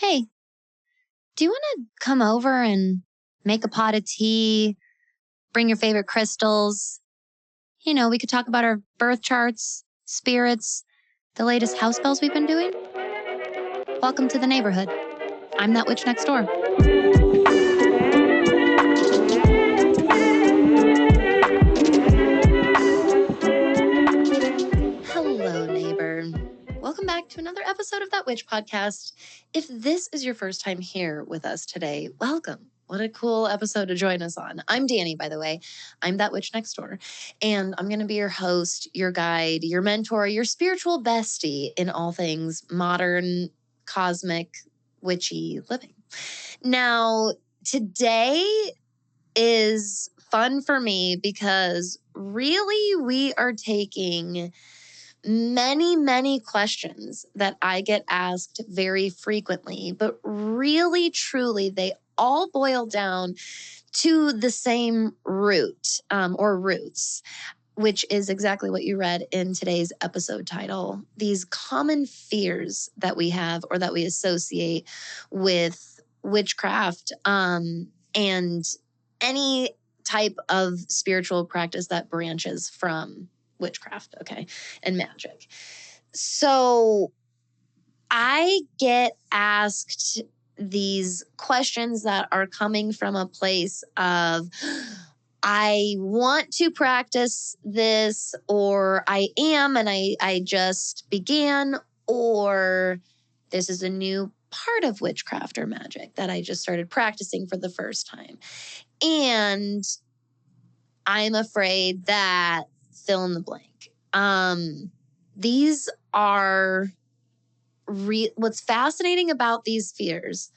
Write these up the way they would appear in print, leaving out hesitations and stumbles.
Hey, do you want to come over and make a pot of tea, bring your favorite crystals? We could talk about our birth charts, spirits, the latest house spells we've been doing. Welcome to the neighborhood. I'm that witch next door. Hello, neighbor. Welcome back to another episode of That Witch Podcast. If this is your first time here with us today, welcome. What a cool episode to join us on. I'm Danny, by the way. I'm That Witch Next Door, and I'm going to be your host, your guide, your mentor, your spiritual bestie in all things modern, cosmic, witchy living. Now, today is fun for me because really we are taking many questions that I get asked very frequently, but really, truly, they all boil down to the same root or roots, which is exactly what you read in today's episode title. These common fears that we have or that we associate with witchcraft and any type of spiritual practice that branches from witchcraft, okay, and magic. So I get asked these questions that are coming from a place of, I want to practice this, or I am and I just began, or this is a new part of witchcraft or magic that I just started practicing for the first time. And I'm afraid that fill in the blank. These are what's fascinating about these fears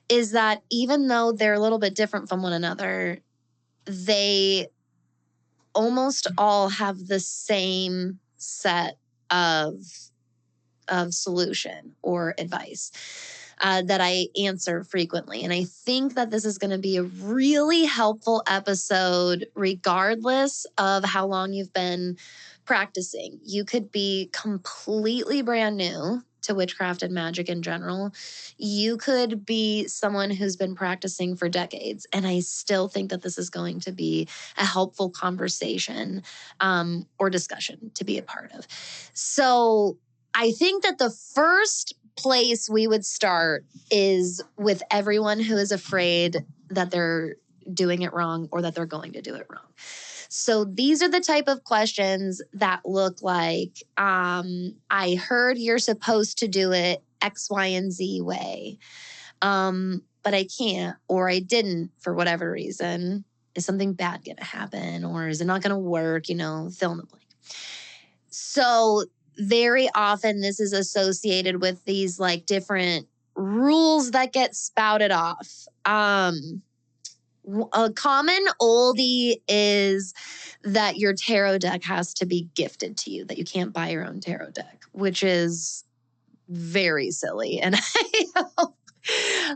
is that even though they're a little bit different from one another, they almost all have the same set of solution or advice that I answer frequently. And I think that this is going to be a really helpful episode, regardless of how long you've been practicing. You could be completely brand new to witchcraft and magic in general. You could be someone who's been practicing for decades. And I still think that this is going to be a helpful conversation or discussion to be a part of. So I think that the first place we would start is with everyone who is afraid that they're doing it wrong or that they're going to do it wrong. So these are the type of questions that look like, I heard you're supposed to do it X, Y, and Z way, but I can't, or I didn't for whatever reason. Is something bad going to happen, or is it not going to work? Fill in the blank. So very often this is associated with these like different rules that get spouted off. A common oldie is that your tarot deck has to be gifted to you, that you can't buy your own tarot deck, which is very silly. And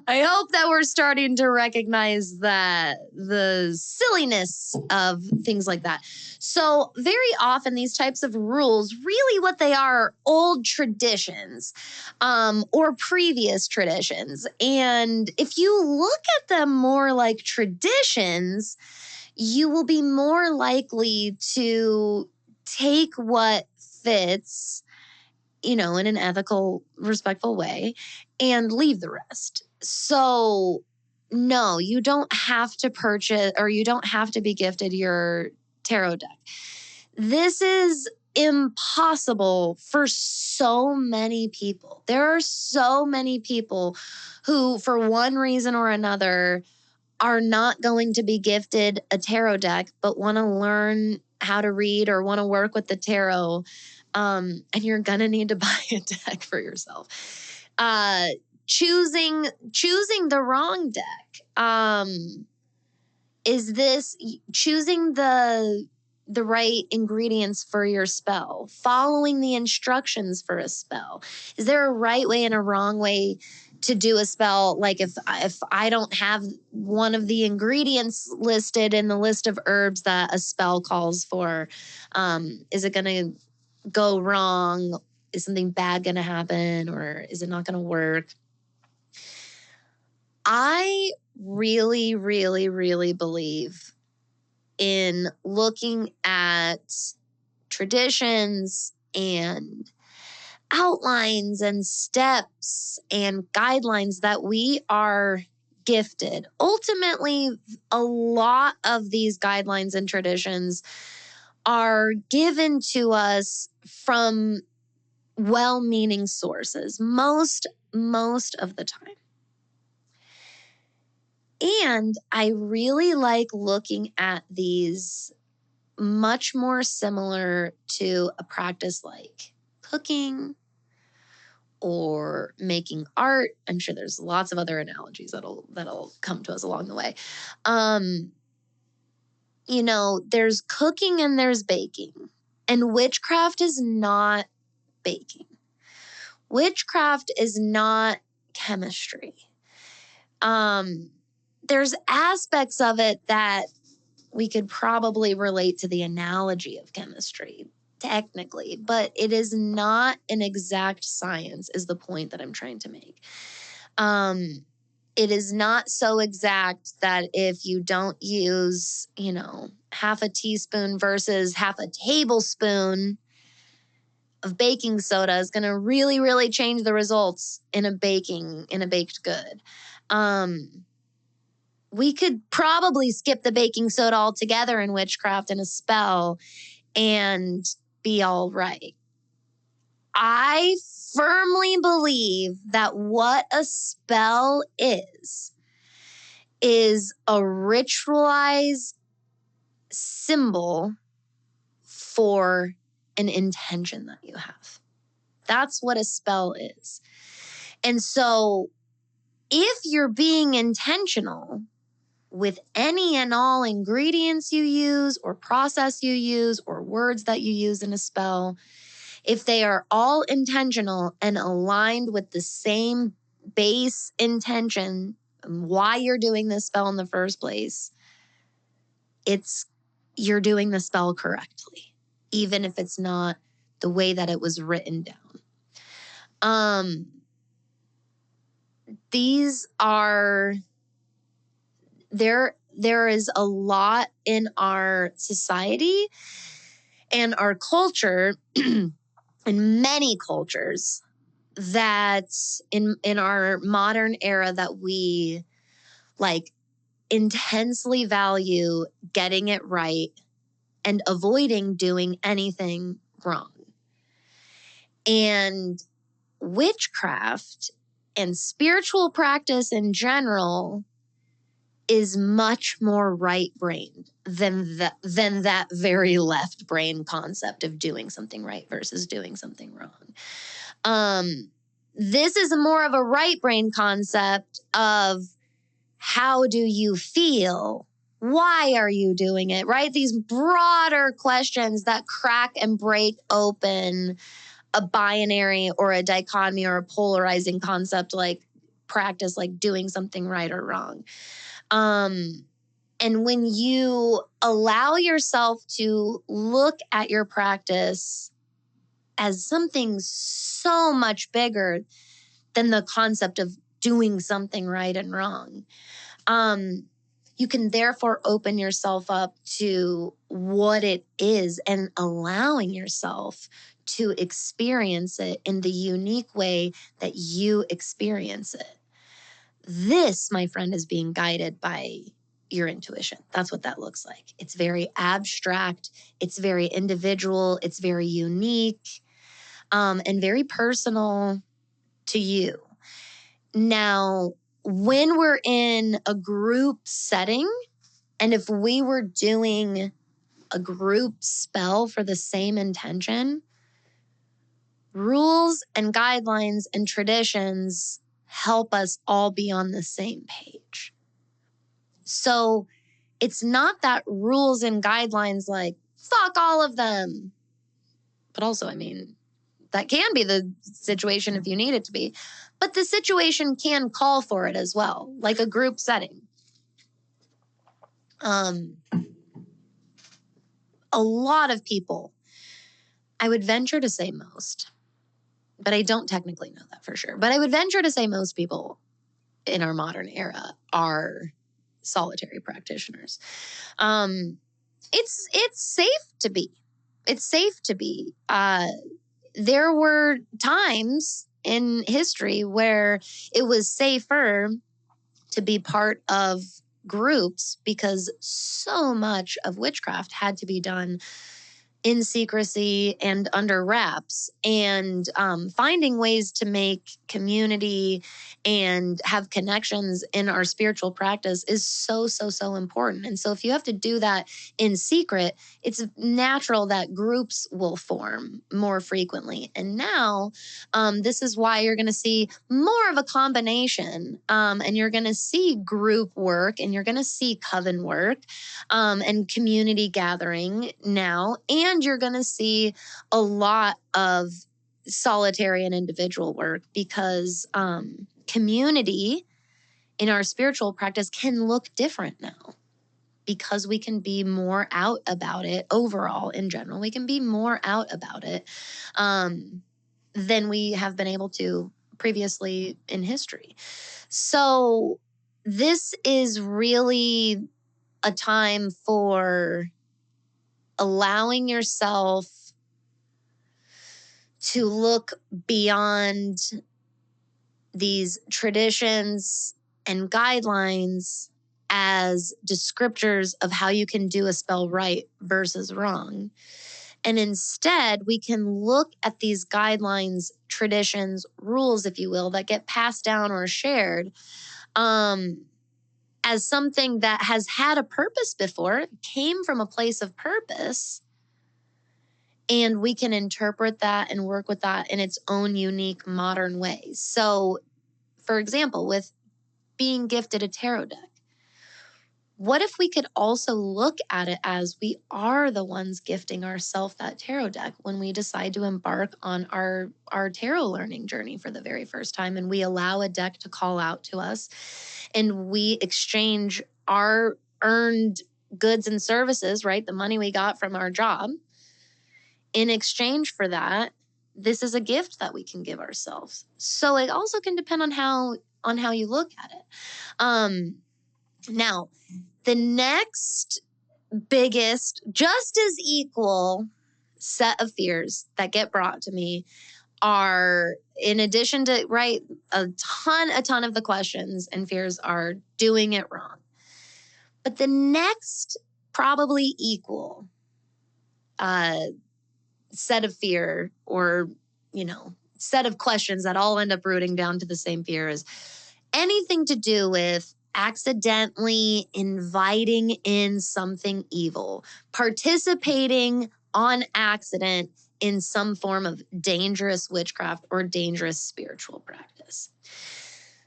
I hope that we're starting to recognize that the silliness of things like that. So very often these types of rules, really what they are old traditions or previous traditions. And if you look at them more like traditions, you will be more likely to take what fits, in an ethical, respectful way and leave the rest. So no, you don't have to purchase or you don't have to be gifted your tarot deck. This is impossible for so many people. There are so many people who, for one reason or another, are not going to be gifted a tarot deck, but want to learn how to read or want to work with the tarot. And you're going to need to buy a deck for yourself. Choosing the wrong deck. Is this choosing the right ingredients for your spell, following the instructions for a spell? Is there a right way and a wrong way to do a spell? Like if I don't have one of the ingredients listed in the list of herbs that a spell calls for, is it going to go wrong? Is something bad going to happen, or is it not going to work? I really, really, really believe in looking at traditions and outlines and steps and guidelines that we are gifted. Ultimately, a lot of these guidelines and traditions are given to us from well-meaning sources most of the time. And I really like looking at these much more similar to a practice like cooking or making art. I'm sure there's lots of other analogies that'll come to us along the way. There's cooking and there's baking. And witchcraft is not baking. Witchcraft is not chemistry. There's aspects of it that we could probably relate to the analogy of chemistry, technically, but it is not an exact science, is the point that I'm trying to make. It is not so exact that if you don't use, half a teaspoon versus half a tablespoon of baking soda is going to really, really change the results in a baked good. We could probably skip the baking soda altogether in witchcraft and a spell and be all right. I firmly believe that what a spell is a ritualized symbol for an intention that you have. That's what a spell is. And so if you're being intentional with any and all ingredients you use or process you use or words that you use in a spell, if they are all intentional and aligned with the same base intention and why you're doing this spell in the first place, you're doing the spell correctly, even if it's not the way that it was written down. There is a lot in our society and our culture, in many cultures, that in our modern era that we intensely value getting it right and avoiding doing anything wrong. And witchcraft and spiritual practice in general is much more right-brained than that very left-brain concept of doing something right versus doing something wrong. This is more of a right-brain concept of how do you feel? Why are you doing it, right? These broader questions that crack and break open a binary or a dichotomy or a polarizing concept like practice, like doing something right or wrong. And when you allow yourself to look at your practice as something so much bigger than the concept of doing something right and wrong, you can therefore open yourself up to what it is and allowing yourself to experience it in the unique way that you experience it. This, my friend, is being guided by your intuition. That's what that looks like. It's very abstract. It's very individual. It's very unique, and very personal to you. Now, when we're in a group setting, and if we were doing a group spell for the same intention, rules and guidelines and traditions help us all be on the same page. So it's not that rules and guidelines fuck all of them. But also, that can be the situation if you need it to be. But the situation can call for it as well, like a group setting. A lot of people, I would venture to say most, but I don't technically know that for sure. But I would venture to say most people in our modern era are solitary practitioners. It's safe to be. It's safe to be. There were times in history where it was safer to be part of groups because so much of witchcraft had to be done in secrecy and under wraps, and finding ways to make community and have connections in our spiritual practice is so important. And so if you have to do that in secret, it's natural that groups will form more frequently. And now this is why you're going to see more of a combination, and you're going to see group work, and you're going to see coven work, and community gathering now. And you're going to see a lot of solitary and individual work because community in our spiritual practice can look different now because we can be more out about it overall in general. We can be more out about it than we have been able to previously in history. So this is really a time for allowing yourself to look beyond these traditions and guidelines as descriptors of how you can do a spell right versus wrong. And instead, we can look at these guidelines, traditions, rules, if you will, that get passed down or shared as something that has had a purpose before, came from a place of purpose, and we can interpret that and work with that in its own unique modern ways. So, for example, with being gifted a tarot deck, what if we could also look at it as we are the ones gifting ourselves that tarot deck when we decide to embark on our tarot learning journey for the very first time, and we allow a deck to call out to us, and we exchange our earned goods and services, right? The money we got from our job. In exchange for that, this is a gift that we can give ourselves. So it also can depend on how you look at it. Now, the next biggest, just as equal set of fears that get brought to me are, in addition to, right, a ton of the questions and fears are doing it wrong. But the next probably equal set of fear, or, set of questions that all end up rooting down to the same fear, is anything to do with accidentally inviting in something evil, participating on accident in some form of dangerous witchcraft or dangerous spiritual practice.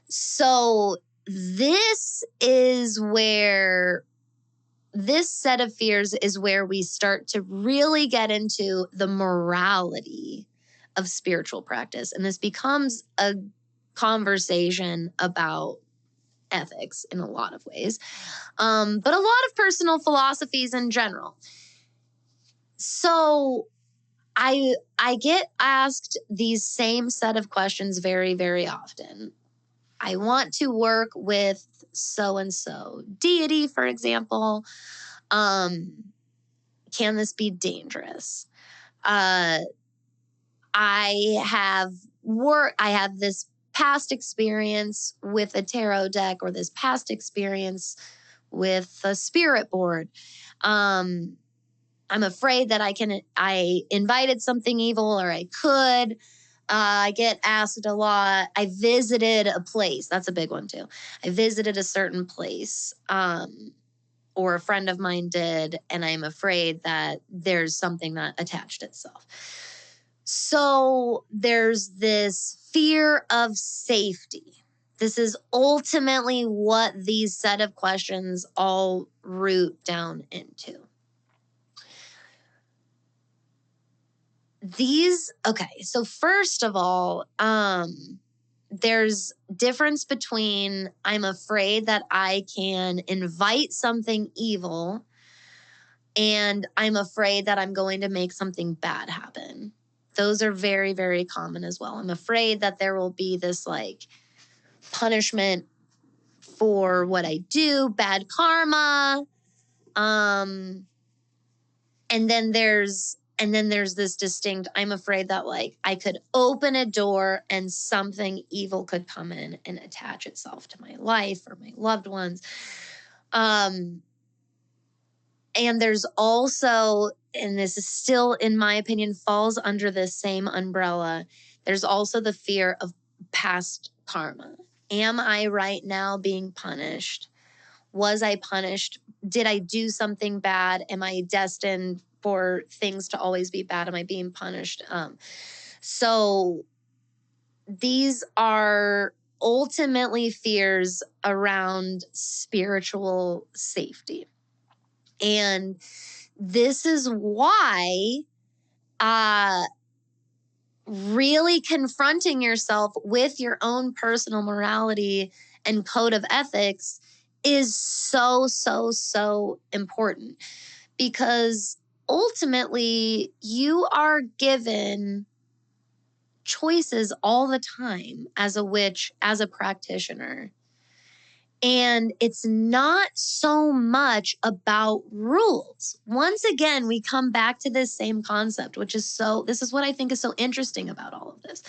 So this set of fears is where we start to really get into the morality of spiritual practice. And this becomes a conversation about ethics in a lot of ways, but a lot of personal philosophies in general. So I get asked these same set of questions very, very often. I want to work with so-and-so deity, for example. Can this be dangerous? I have this past experience with a tarot deck, or this past experience with a spirit board. I'm afraid that I invited something evil, or I could. I get asked a lot. I visited a place. That's a big one too. I visited a certain place, or a friend of mine did, and I'm afraid that there's something that attached itself. So there's this fear of safety. This is ultimately what these set of questions all root down into. So first of all, there's difference between I'm afraid that I can invite something evil and I'm afraid that I'm going to make something bad happen. Those are very, very common as well. I'm afraid that there will be this punishment for what I do, bad karma. And then there's this distinct, I'm afraid that like I could open a door and something evil could come in and attach itself to my life or my loved ones. And there's also, and this is still, in my opinion, falls under this same umbrella, there's also the fear of past karma. Am I right now being punished? Was I punished? Did I do something bad? Am I destined for things to always be bad? Am I being punished? So these are ultimately fears around spiritual safety. And this is why really confronting yourself with your own personal morality and code of ethics is so, so, so important, because ultimately you are given choices all the time as a witch, as a practitioner. And it's not so much about rules. Once again, we come back to this same concept, which is this is what I think is so interesting about all of this.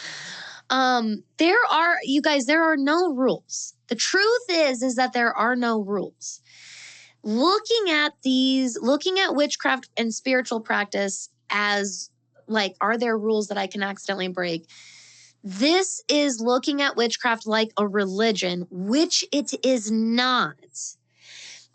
There are no rules. The truth is that there are no rules. Looking at witchcraft and spiritual practice as like, are there rules that I can accidentally break? This is looking at witchcraft like a religion, which it is not.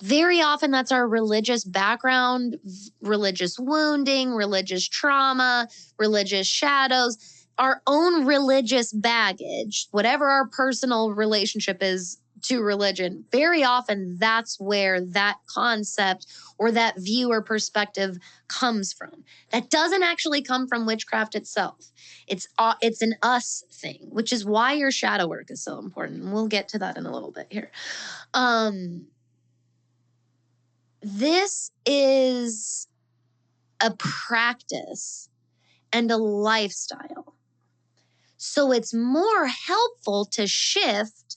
Very often that's our religious background, religious wounding, religious trauma, religious shadows, our own religious baggage, whatever our personal relationship is to religion. Very often that's where that concept or that view or perspective comes from. That doesn't actually come from witchcraft itself. It's an us thing, which is why your shadow work is so important. And we'll get to that in a little bit here. This is a practice and a lifestyle. So it's more helpful to shift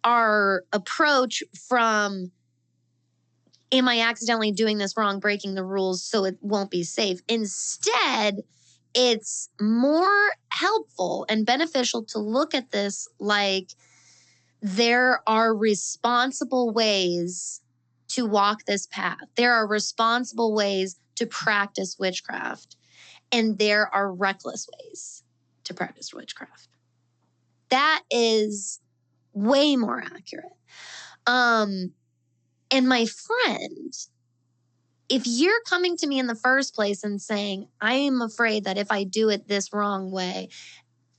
our approach from, am I accidentally doing this wrong, breaking the rules so it won't be safe? Instead, it's more helpful and beneficial to look at this like there are responsible ways to walk this path. There are responsible ways to practice witchcraft, and there are reckless ways to practice witchcraft. That is way more accurate. And my friend, if you're coming to me in the first place and saying, I am afraid that if I do it this wrong way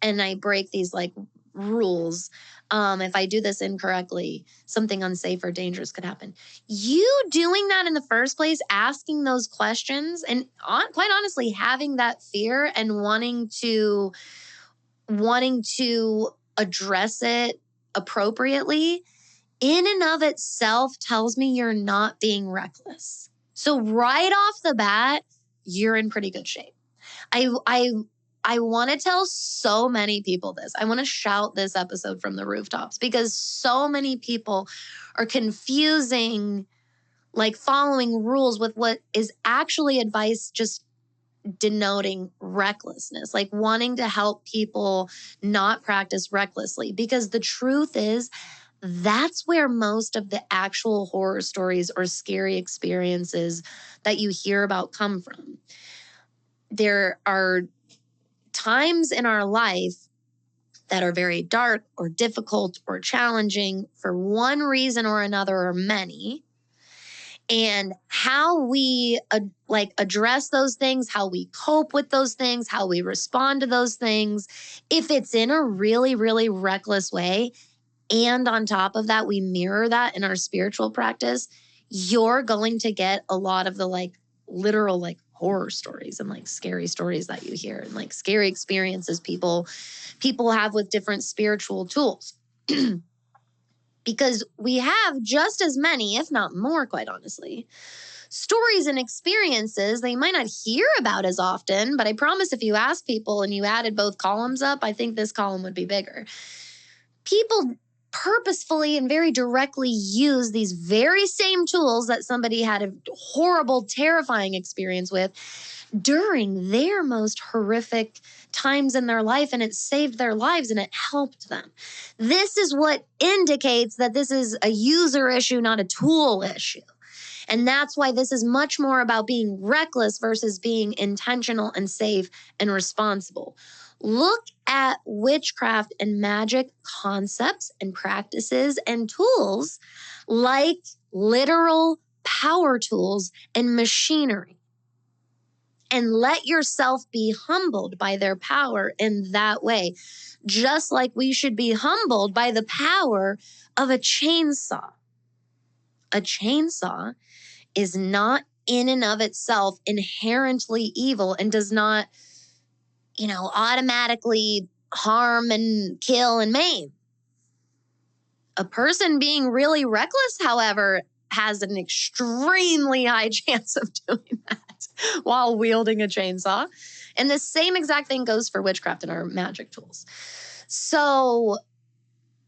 and I break these like rules, if I do this incorrectly, something unsafe or dangerous could happen. You doing that in the first place, asking those questions, and quite honestly, having that fear and wanting to address it appropriately, in and of itself tells me you're not being reckless. So right off the bat, you're in pretty good shape. I want to tell so many people this. I want to shout this episode from the rooftops, because so many people are confusing like following rules with what is actually advice, just denoting recklessness, like wanting to help people not practice recklessly. Because the truth is, that's where most of the actual horror stories or scary experiences that you hear about come from. There are times in our life that are very dark or difficult or challenging for one reason or another, or many. And how we address those things, how we cope with those things, how we respond to those things, if it's in a really, really reckless way, and on top of that, we mirror that in our spiritual practice, you're going to get a lot of the like literal like horror stories and like scary stories that you hear, and like scary experiences people have with different spiritual tools. Because we have just as many, if not more, quite honestly, stories and experiences that you might not hear about as often. But I promise if you ask people and you added both columns up, I think this column would be bigger. People purposefully and very directly use these very same tools that somebody had a horrible, terrifying experience with during their most horrific times in their life, and it saved their lives and it helped them. This is what indicates that this is a user issue, not a tool issue. And that's why this is much more about being reckless versus being intentional and safe and responsible. Look at witchcraft and magic concepts and practices and tools like literal power tools and machinery. And let yourself be humbled by their power in that way, just like we should be humbled by the power of a chainsaw. A chainsaw is not in and of itself inherently evil and does not, automatically harm and kill and maim. A person being really reckless, however, has an extremely high chance of doing that while wielding a chainsaw. And the same exact thing goes for witchcraft and our magic tools. So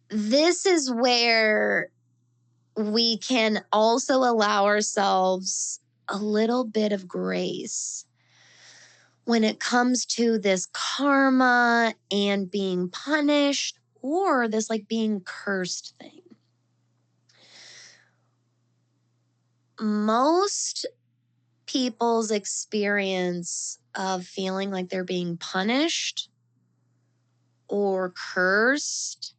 this is where we can also allow ourselves a little bit of grace when it comes to this karma and being punished or this like being cursed thing. Most people's experience of feeling like they're being punished or cursed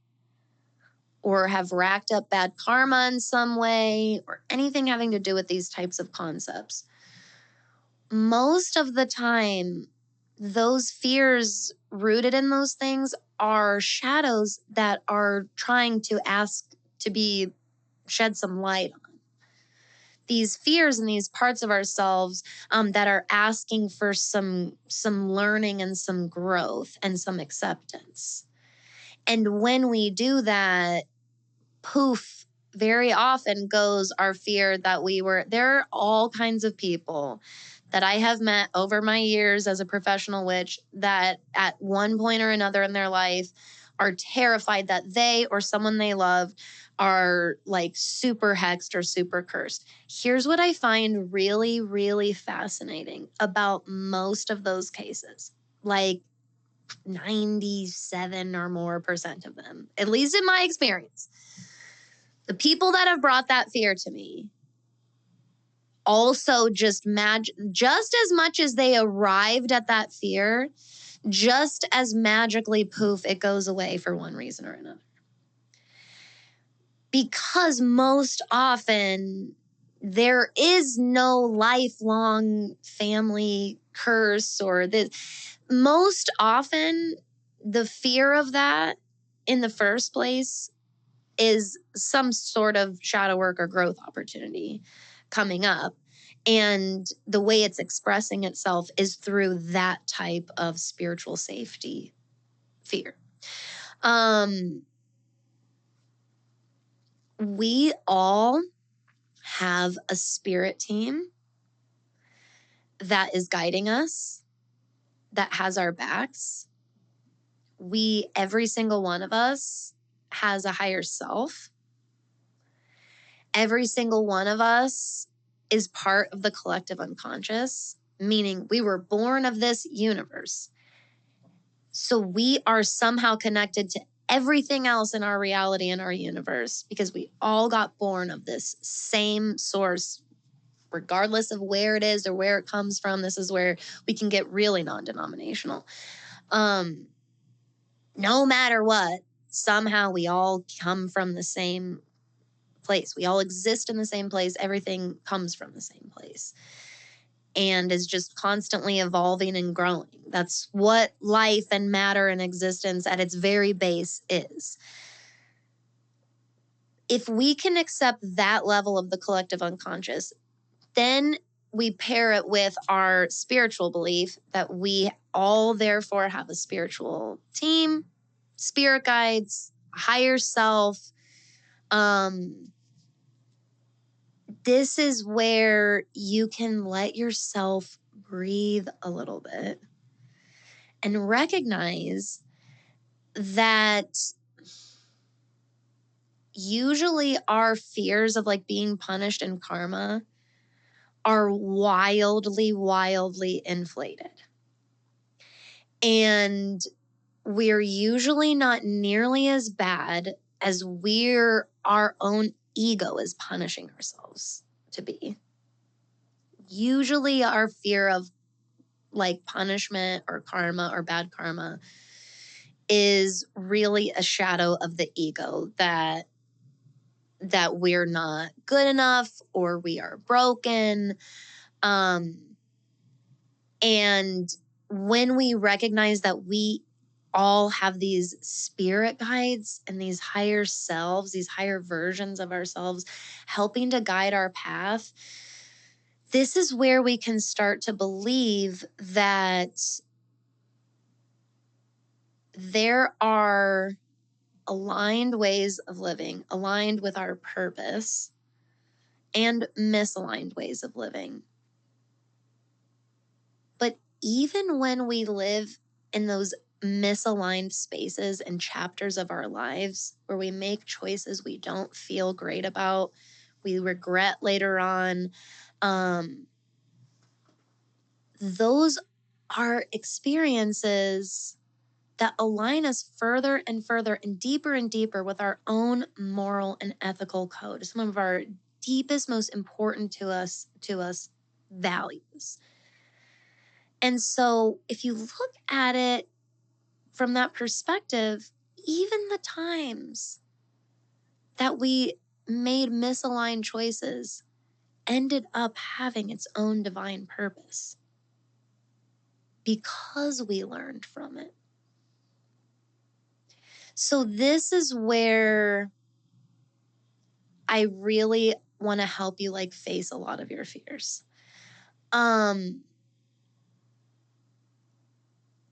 or have racked up bad karma in some way or anything having to do with these types of concepts, most of the time, those fears rooted in those things are shadows that are trying to ask to be shed some light on. These fears and these parts of ourselves that are asking for some learning and some growth and some acceptance. And when we do that, poof, very often goes our fear that there are all kinds of people that I have met over my years as a professional witch that at one point or another in their life are terrified that they or someone they love are like super hexed or super cursed. Here's what I find really, really fascinating about most of those cases. Like 97 or more percent of them, at least in my experience. The people that have brought that fear to me also just as much as they arrived at that fear, just as magically poof, it goes away for one reason or another. Because most often there is no lifelong family curse or this. Most often the fear of that in the first place is some sort of shadow work or growth opportunity coming up. And the way it's expressing itself is through that type of spiritual safety fear. We all have a spirit team that is guiding us, that has our backs. Every single one of us has a higher self. Every single one of us is part of the collective unconscious, meaning we were born of this universe. So we are somehow connected to everything else in our reality and our universe because we all got born of this same source, regardless of where it is or where it comes from. This is where we can get really non-denominational. No matter what, somehow we all come from the same place. We all exist in the same place. Everything comes from the same place and is just constantly evolving and growing. That's what life and matter and existence at its very base is. If we can accept that level of the collective unconscious, then we pair it with our spiritual belief that we all therefore have a spiritual team, spirit guides, higher self. This is where you can let yourself breathe a little bit and recognize that usually our fears of like being punished in karma are wildly, wildly inflated. And we're usually not nearly as bad as our own ego is punishing ourselves to be. Usually our fear of like punishment or karma or bad karma is really a shadow of the ego that we're not good enough or we are broken. And when we recognize that we all have these spirit guides and these higher selves, these higher versions of ourselves helping to guide our path, this is where we can start to believe that there are aligned ways of living, aligned with our purpose, and misaligned ways of living. But even when we live in those misaligned spaces and chapters of our lives where we make choices we don't feel great about, we regret later on, those are experiences that align us further and further and deeper with our own moral and ethical code, some of our deepest, most important to us values. And so if you look at it from that perspective, even the times that we made misaligned choices ended up having its own divine purpose because we learned from it. So this is where I really want to help you like face a lot of your fears.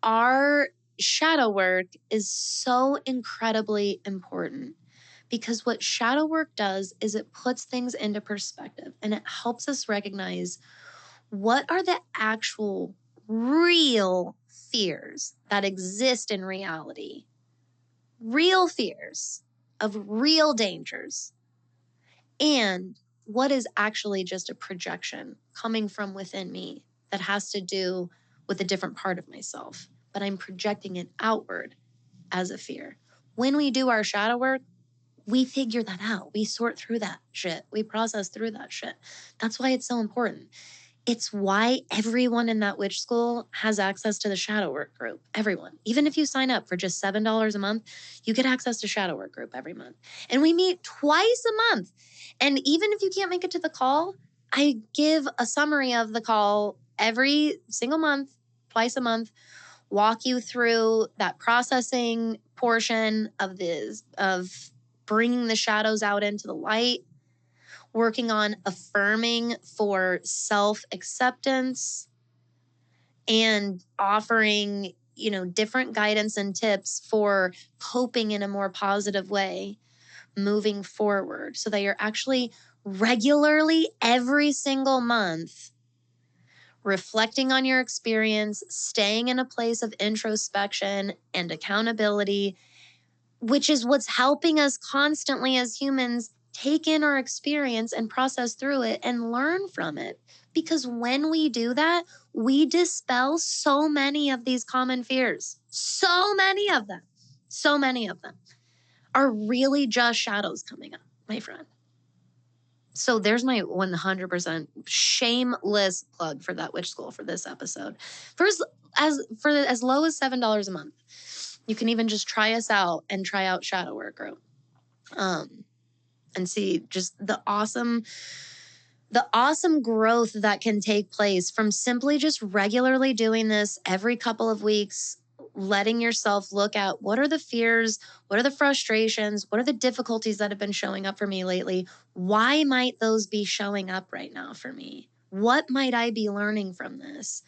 Our shadow work is so incredibly important because what shadow work does is it puts things into perspective and it helps us recognize what are the actual real fears that exist in reality, real fears of real dangers, and what is actually just a projection coming from within me that has to do with a different part of myself, but I'm projecting it outward as a fear. When we do our shadow work, we figure that out. We sort through that shit. We process through that shit. That's why it's so important. It's why everyone in that witch school has access to the shadow work group. Everyone. Even if you sign up for just $7 a month, you get access to shadow work group every month. And we meet twice a month. And even if you can't make it to the call, I give a summary of the call every single month, twice a month, walk you through that processing portion of bringing the shadows out into the light, working on affirming for self-acceptance, and offering, different guidance and tips for coping in a more positive way, moving forward, so that you're actually regularly every single month reflecting on your experience, staying in a place of introspection and accountability, which is what's helping us constantly as humans take in our experience and process through it and learn from it. Because when we do that, we dispel so many of these common fears. So many of them are really just shadows coming up, my friend. So there's my 100% shameless plug for that witch school for this episode. For as low as $7 a month, you can even just try us out and try out Shadow Work Group, and see just the awesome growth that can take place from simply just regularly doing this every couple of weeks, letting yourself look at what are the fears, what are the frustrations, what are the difficulties that have been showing up for me lately? Why might those be showing up right now for me? What might I be learning from this?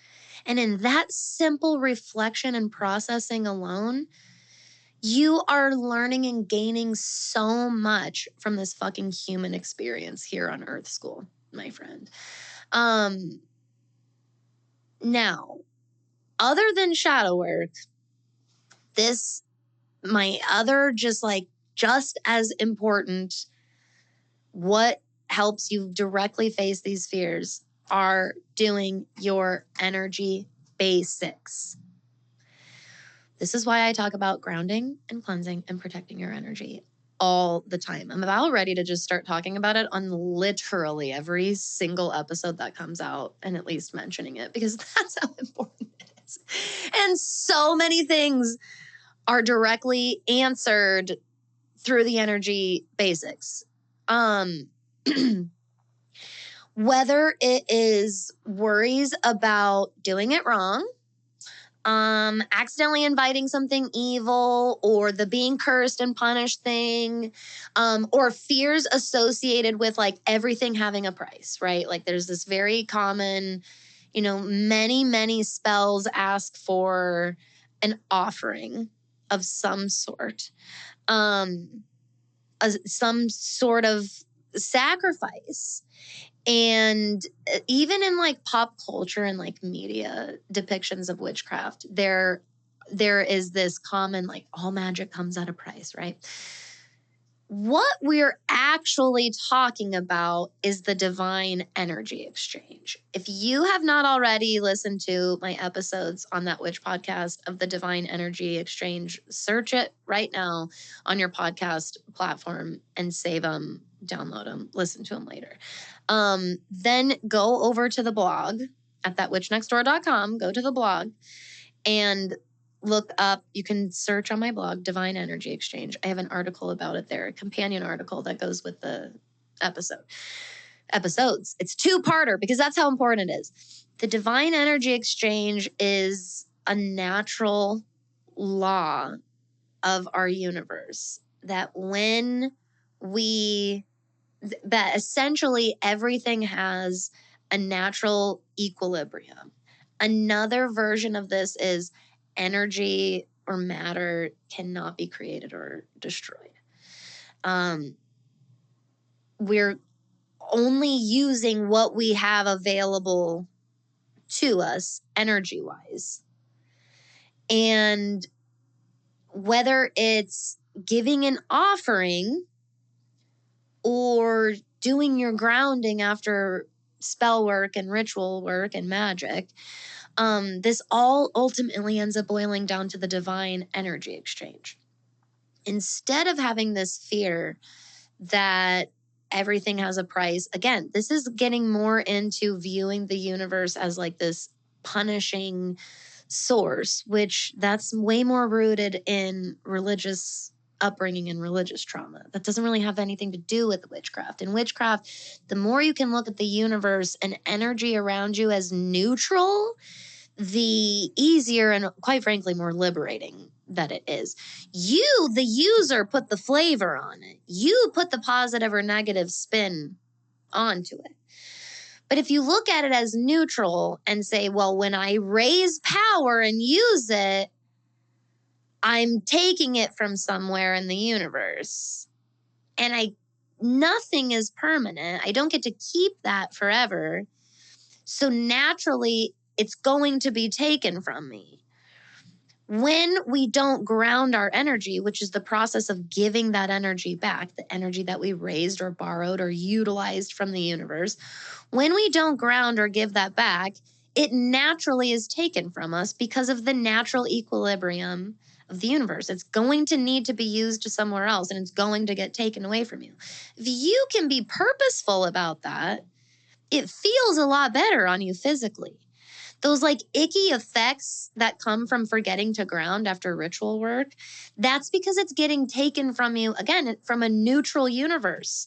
And in that simple reflection and processing alone, you are learning and gaining so much from this fucking human experience here on Earth School, my friend. Now, other than shadow work, my other just like just as important. What helps you directly face these fears are doing your energy basics. This is why I talk about grounding and cleansing and protecting your energy all the time. I'm about ready to just start talking about it on literally every single episode that comes out, and at least mentioning it, because that's how important it is. And so many things are directly answered through the energy basics. Whether it is worries about doing it wrong, accidentally inviting something evil, or the being cursed and punished thing, or fears associated with like everything having a price, right? Like there's this very common, many spells ask for an offering of some sort, some sort of sacrifice. And even in like pop culture and like media depictions of witchcraft, there is this common like all magic comes at a price, right? What we're actually talking about is the divine energy exchange. If you have not already listened to my episodes on that witch podcast of the divine energy exchange, search it right now on your podcast platform and save them, download them, listen to them later. Then go over to the blog at thatwitchnextdoor.com, go to the blog and look up, you can search on my blog, Divine Energy Exchange. I have an article about it there, a companion article that goes with the episodes. It's two-parter because that's how important it is. The Divine Energy Exchange is a natural law of our universe that that essentially everything has a natural equilibrium. Another version of this is energy or matter cannot be created or destroyed. We're only using what we have available to us energy-wise. And whether it's giving an offering or doing your grounding after spell work and ritual work and magic, this all ultimately ends up boiling down to the divine energy exchange. Instead of having this fear that everything has a price, again, this is getting more into viewing the universe as like this punishing source, which that's way more rooted in religious upbringing and religious trauma. That doesn't really have anything to do with witchcraft. In witchcraft, the more you can look at the universe and energy around you as neutral, the easier and quite frankly more liberating that it is. You, the user, put the flavor on it. You put the positive or negative spin onto it. But if you look at it as neutral and say, well, when I raise power and use it, I'm taking it from somewhere in the universe. And nothing is permanent. I don't get to keep that forever. So naturally, it's going to be taken from me. When we don't ground our energy, which is the process of giving that energy back, the energy that we raised or borrowed or utilized from the universe, when we don't ground or give that back, it naturally is taken from us because of the natural equilibrium of the universe. It's going to need to be used somewhere else and it's going to get taken away from you. If you can be purposeful about that, it feels a lot better on you physically. Those like icky effects that come from forgetting to ground after ritual work, that's because it's getting taken from you, again, from a neutral universe.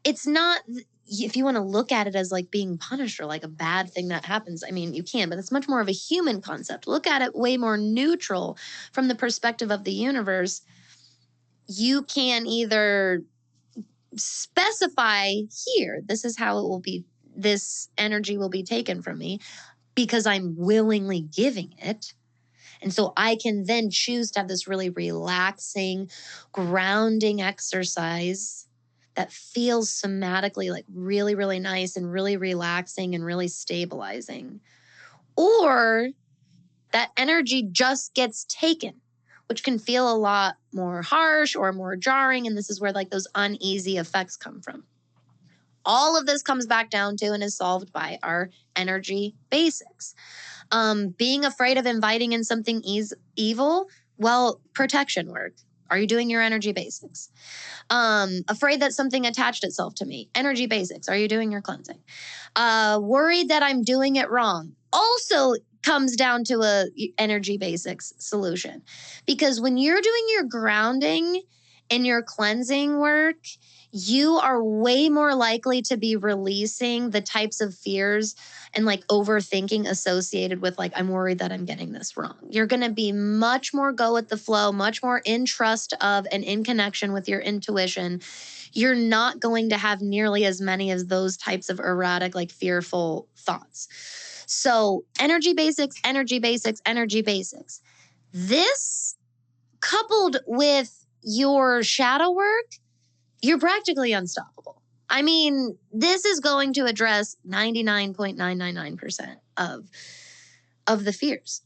It's not, if you want to look at it as like being punished or like a bad thing that happens, I mean, you can, but it's much more of a human concept. Look at it way more neutral from the perspective of the universe. You can either specify here, this is how it will be, this energy will be taken from me, because I'm willingly giving it. And so I can then choose to have this really relaxing, grounding exercise that feels somatically like really, really nice and really relaxing and really stabilizing. Or that energy just gets taken which can feel a lot more harsh or more jarring. And this is where like those uneasy effects come from. All of this comes back down to and is solved by our energy basics. Being afraid of inviting in something evil, well, protection work. Are you doing your energy basics? Afraid that something attached itself to me. Energy basics. Are you doing your cleansing? Worried that I'm doing it wrong. Also comes down to a energy basics solution. Because when you're doing your grounding and your cleansing work, you are way more likely to be releasing the types of fears and like overthinking associated with like, I'm worried that I'm getting this wrong. You're going to be much more go with the flow, much more in trust of and in connection with your intuition. You're not going to have nearly as many as those types of erratic, like fearful thoughts. So energy basics, energy basics, energy basics. This coupled with your shadow work, you're practically unstoppable. I mean, this is going to address 99.999% of the fears.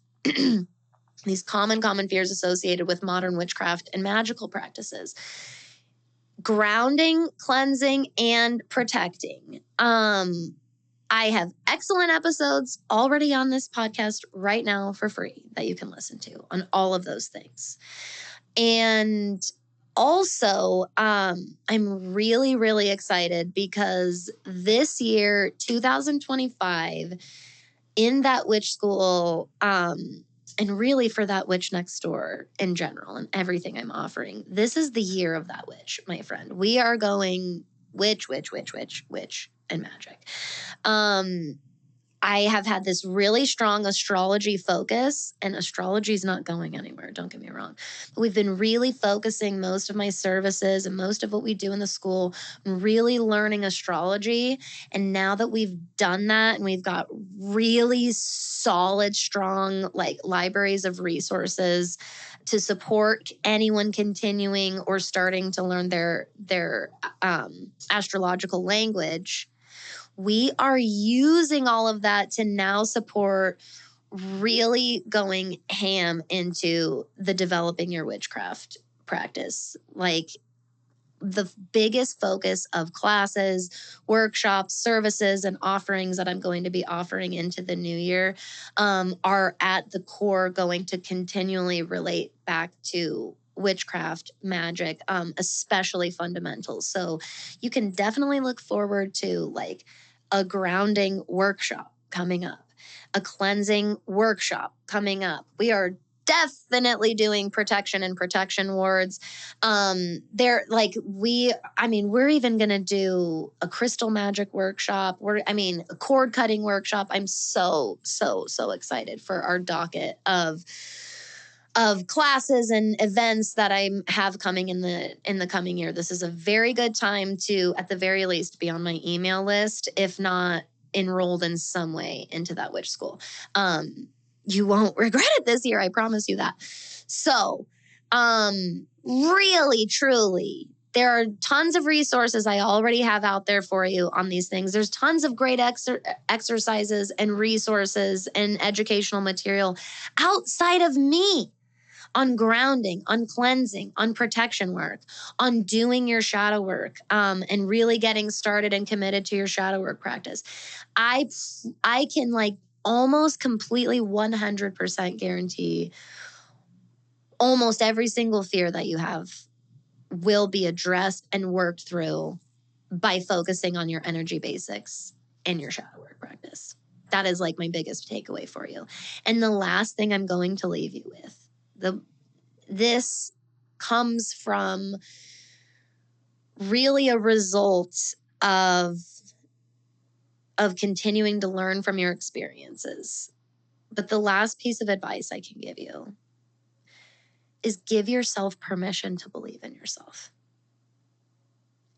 These common fears associated with modern witchcraft and magical practices. Grounding, cleansing, and protecting. I have excellent episodes already on this podcast right now for free that you can listen to on all of those things. And also, I'm really, really excited because this year, 2025, in that witch school, and really for that witch next door in general and everything I'm offering, this is the year of that witch, my friend. We are going witch, and magic. I have had this really strong astrology focus, and astrology is not going anywhere. Don't get me wrong. But we've been really focusing most of my services and most of what we do in the school, really learning astrology. And now that we've done that and we've got really solid, strong like libraries of resources to support anyone continuing or starting to learn their astrological language, we are using all of that to now support really going ham into the developing your witchcraft practice. Like the biggest focus of classes, workshops, services, and offerings that I'm going to be offering into the new year are at the core going to continually relate back to witchcraft, magic, especially fundamentals. So you can definitely look forward to like a grounding workshop coming up, a cleansing workshop coming up. We are definitely doing protection and protection wards. We're even going to do a crystal magic workshop. A cord cutting workshop. I'm so excited for our docket of classes and events that I have coming in the coming year. This is a very good time to, at the very least, be on my email list, if not enrolled in some way into that witch school. You won't regret it this year. I promise you that. So, really, truly, there are tons of resources I already have out there for you on these things. There's tons of great exercises and resources and educational material outside of me on grounding, on cleansing, on protection work, on doing your shadow work, and really getting started and committed to your shadow work practice. I can like almost completely 100% guarantee almost every single fear that you have will be addressed and worked through by focusing on your energy basics and your shadow work practice. That is like my biggest takeaway for you. And the last thing I'm going to leave you with, this comes from really a result of continuing to learn from your experiences. But the last piece of advice I can give you is give yourself permission to believe in yourself.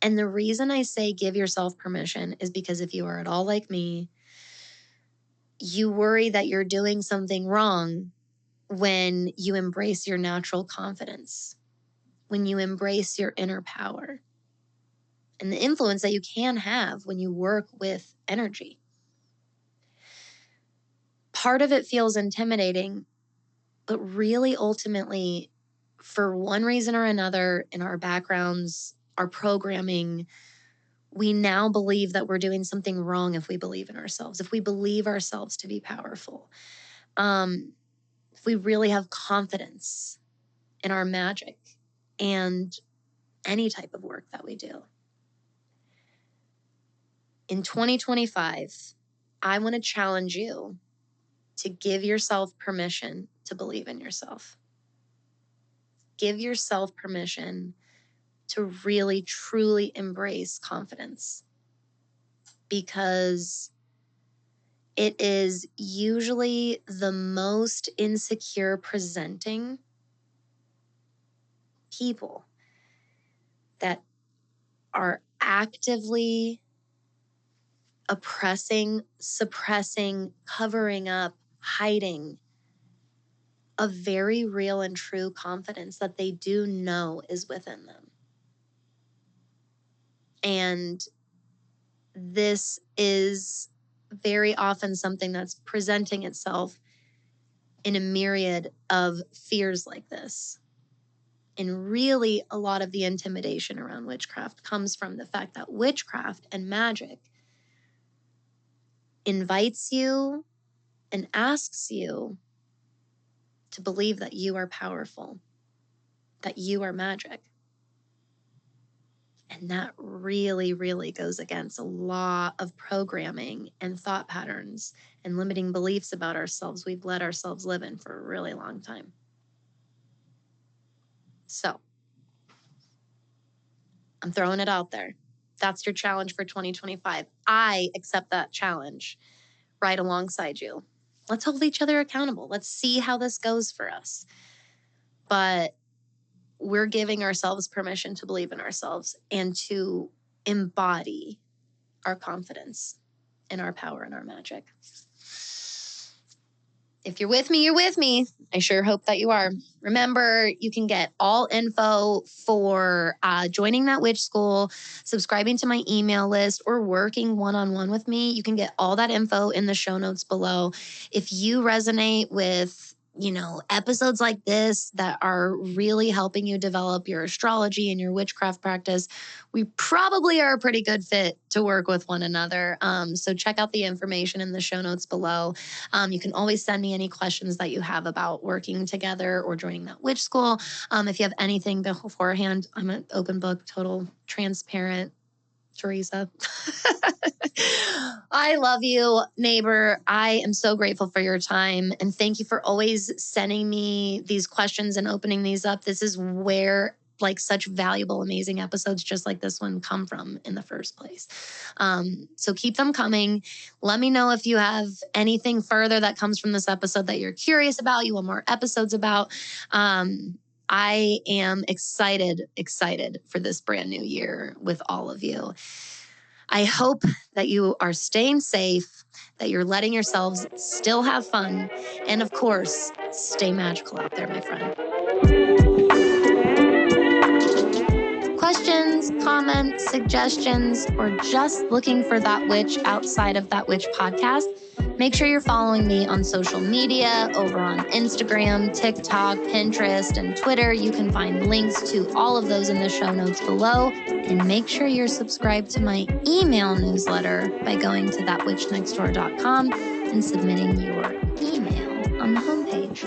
And the reason I say give yourself permission is because if you are at all like me, you worry that you're doing something wrong when you embrace your natural confidence, when you embrace your inner power, and the influence that you can have when you work with energy. Part of it feels intimidating, but really ultimately for one reason or another, in our backgrounds, our programming, we now believe that we're doing something wrong if we believe in ourselves, if we believe ourselves to be powerful, if we really have confidence in our magic and any type of work that we do. In 2025, I want to challenge you to give yourself permission to believe in yourself. Give yourself permission to really, truly embrace confidence, because it is usually the most insecure presenting people that are actively oppressing, suppressing, covering up, hiding a very real and true confidence that they do know is within them. And this is very often something that's presenting itself in a myriad of fears like this. And really, a lot of the intimidation around witchcraft comes from the fact that witchcraft and magic invites you and asks you to believe that you are powerful, that you are magic. And that really, really goes against a lot of programming and thought patterns and limiting beliefs about ourselves we've let ourselves live in for a really long time. So, I'm throwing it out there. That's your challenge for 2025. I accept that challenge right alongside you. Let's hold each other accountable. Let's see how this goes for us. But we're giving ourselves permission to believe in ourselves and to embody our confidence in our power and our magic. If you're with me, you're with me. I sure hope that you are. Remember, you can get all info for joining that witch school, subscribing to my email list, or working one-on-one with me. You can get all that info in the show notes below. If you resonate with episodes like this that are really helping you develop your astrology and your witchcraft practice, we probably are a pretty good fit to work with one another. So check out the information in the show notes below. You can always send me any questions that you have about working together or joining that witch school. If you have anything beforehand, I'm an open book, total transparent Teresa. I love you, neighbor. I am so grateful for your time. And thank you for always sending me these questions and opening these up. This is where such valuable, amazing episodes just like this one come from in the first place. So keep them coming. Let me know if you have anything further that comes from this episode that you're curious about, you want more episodes about. I am excited for this brand new year with all of you. I hope that you are staying safe, that you're letting yourselves still have fun, and of course, stay magical out there, my friend. Questions, comments, suggestions, or just looking for That Witch outside of That Witch podcast, make sure you're following me on social media over on Instagram, TikTok, Pinterest, and Twitter. You can find links to all of those in the show notes below. And make sure you're subscribed to my email newsletter by going to thatwitchnextdoor.com and submitting your email on the homepage.